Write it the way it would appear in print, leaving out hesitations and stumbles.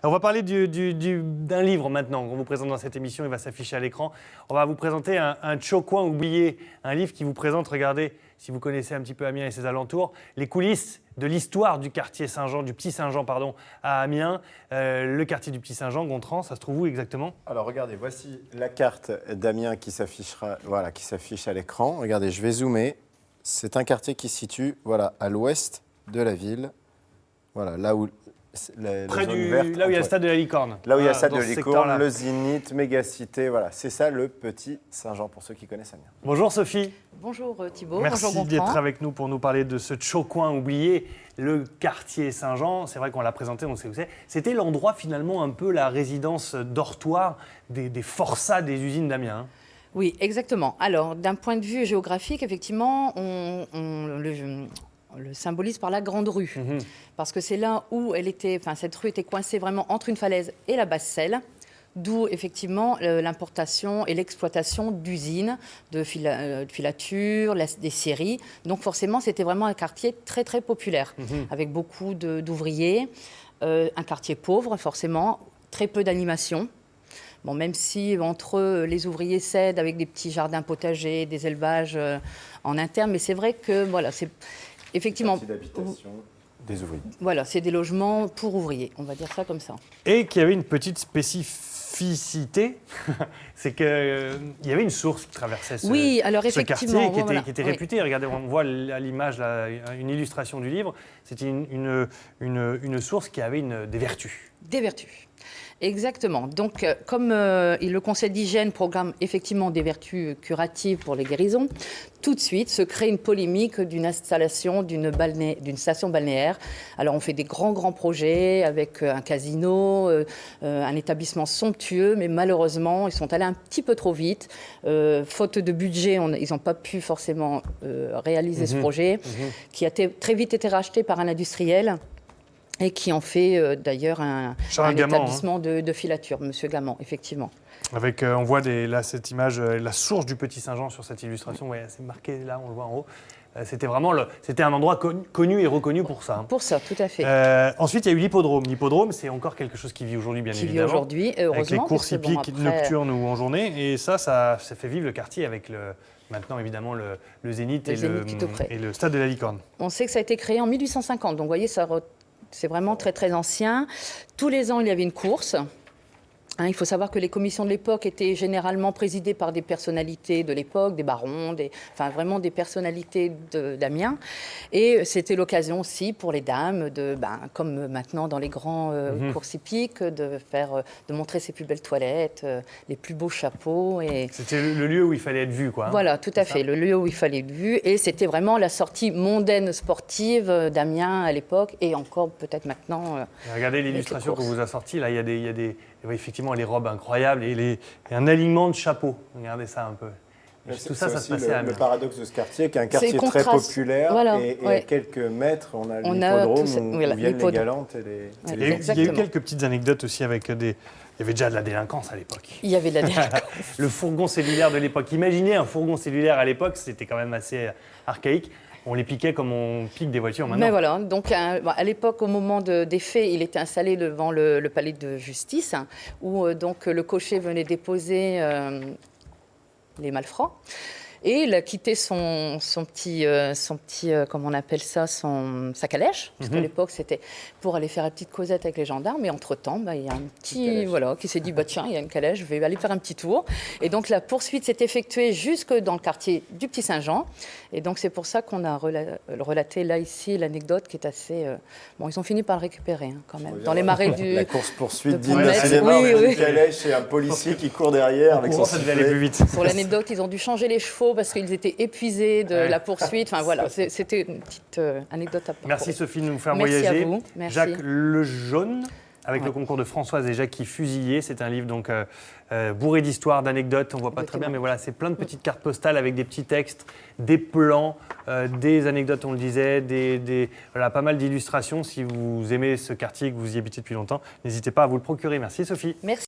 On va parler d'un livre maintenant qu'on vous présente dans cette émission, il va s'afficher à l'écran. On va vous présenter un Tchocoin oublié, un livre qui vous présente, regardez, si vous connaissez un petit peu Amiens et ses alentours, les coulisses de l'histoire du quartier Saint-Jean, du Petit Saint-Jean, pardon, à Amiens. Le quartier du Petit Saint-Jean, Gontran, ça se trouve où exactement? Alors regardez, voici la carte d'Amiens qui s'affichera, voilà, qui s'affiche à l'écran. Regardez, je vais zoomer. C'est un quartier qui se situe, voilà, à l'ouest de la ville. Voilà, là où près là où il y a le stade de la Licorne. Là où il y a le stade de la Licorne, le Zénith, Mégacité, voilà. C'est ça le Petit Saint-Jean pour ceux qui connaissent Amiens. Bonjour Sophie. Bonjour Thibault. Merci d'être avec nous pour nous parler de ce Tchocoin oublié, le quartier Saint-Jean. C'est vrai qu'on l'a présenté, on sait où c'est. C'était l'endroit finalement un peu la résidence dortoir des forçats des usines d'Amiens. Oui, exactement. Alors, d'un point de vue géographique, effectivement, on le symbolise par la grande rue. Parce que c'est là où cette rue était coincée vraiment entre une falaise et la Basse-Selle. D'où effectivement l'importation et l'exploitation d'usines, de filatures, des scieries. Donc forcément, c'était vraiment un quartier très très populaire, avec beaucoup d'ouvriers, un quartier pauvre forcément, très peu d'animation. Bon, même si entre eux, les ouvriers cèdent avec des petits jardins potagers, des élevages en interne, mais c'est vrai que voilà, c'est effectivement d'habitation des ouvriers. Voilà, c'est des logements pour ouvriers, on va dire ça comme ça. Et qu'il y avait une petite spécificité, c'est qu'il y avait une source qui traversait ce quartier qui était réputé. Regardez, on voit à l'image une illustration du livre. C'était une source qui avait des vertus. Des vertus. Exactement. Donc, comme le Conseil d'hygiène programme effectivement des vertus curatives pour les guérisons, tout de suite se crée une polémique d'une installation d'une station balnéaire. Alors, on fait des grands projets avec un casino, un établissement somptueux, mais malheureusement, ils sont allés un petit peu trop vite. Faute de budget, ils n'ont pas pu forcément réaliser ce projet, qui a très vite été racheté par un industriel. Et qui en fait d'ailleurs un établissement de filature, Monsieur Gamand, effectivement. Avec, on voit cette image, la source du Petit Saint-Jean sur cette illustration, ouais, c'est marqué là, on le voit en haut. C'était un endroit connu et reconnu pour ça. Pour ça, tout à fait. Ensuite, il y a eu l'hippodrome. L'hippodrome, c'est encore quelque chose qui vit aujourd'hui, bien évidemment. Qui vit aujourd'hui, heureusement. Avec les courses hippiques nocturnes ou en journée. Et ça fait vivre le quartier avec maintenant, évidemment, le Zénith et le stade de la Licorne. On sait que ça a été créé en 1850. Donc, vous voyez, c'est vraiment très, très ancien. Tous les ans, il y avait une course. Il faut savoir que les commissions de l'époque étaient généralement présidées par des personnalités de l'époque, des barons, vraiment des personnalités d'Amiens. Et c'était l'occasion aussi pour les dames, comme maintenant dans les grands courses hippiques, de montrer ses plus belles toilettes, les plus beaux chapeaux. C'était le lieu où il fallait être vu, quoi. Voilà, tout à fait, le lieu où il fallait être vu. Et c'était vraiment la sortie mondaine sportive d'Amiens à l'époque, et encore peut-être maintenant. Regardez l'illustration qu'on vous a sortie, là, il y a effectivement les robes incroyables et un alignement de chapeaux. Regardez ça un peu. Tout ça se passait à Amiens. Le paradoxe de ce quartier, qui est un quartier très populaire. Voilà, et à quelques mètres, on a l'hippodrome où viennent les galantes et les Il y a eu quelques petites anecdotes aussi avec il y avait déjà de la délinquance à l'époque. Il y avait de la délinquance. Le fourgon cellulaire de l'époque. Imaginez un fourgon cellulaire à l'époque, c'était quand même assez archaïque. On les piquait comme on pique des voitures maintenant. Mais voilà, donc à l'époque, au moment des faits, il était installé devant le palais de justice, où donc le cocher venait déposer les malfrats. Et il a quitté son petit comment on appelle ça, sa calèche, parce qu'à l'époque, c'était pour aller faire une petite causette avec les gendarmes. Et entre-temps, il y a un petit, qui s'est dit, tiens, il y a une calèche, je vais aller faire un petit tour. Et donc, la poursuite s'est effectuée jusque dans le quartier du Petit Saint-Jean. Et donc, c'est pour ça qu'on a relaté là, ici, l'anecdote qui est assez... ils ont fini par le récupérer, quand même, dans les marais du... La course-poursuite digne de cinéma, une calèche et un policier qui court derrière avec son ça devait aller plus vite. Pour l'anecdote, ils ont dû changer les chevaux parce qu'ils étaient épuisés de la poursuite. Enfin voilà, c'était une petite anecdote à part. Merci Sophie de nous faire voyager. Merci à vous. Merci. Jacques Lejaune, avec le concours de Françoise et Jacques qui fusillaient. C'est un livre donc bourré d'histoires, d'anecdotes. On ne voit pas très bien, mais voilà, c'est plein de petites cartes postales avec des petits textes, des plans, des anecdotes, on le disait, pas mal d'illustrations. Si vous aimez ce quartier et que vous y habitez depuis longtemps, n'hésitez pas à vous le procurer. Merci Sophie. Merci.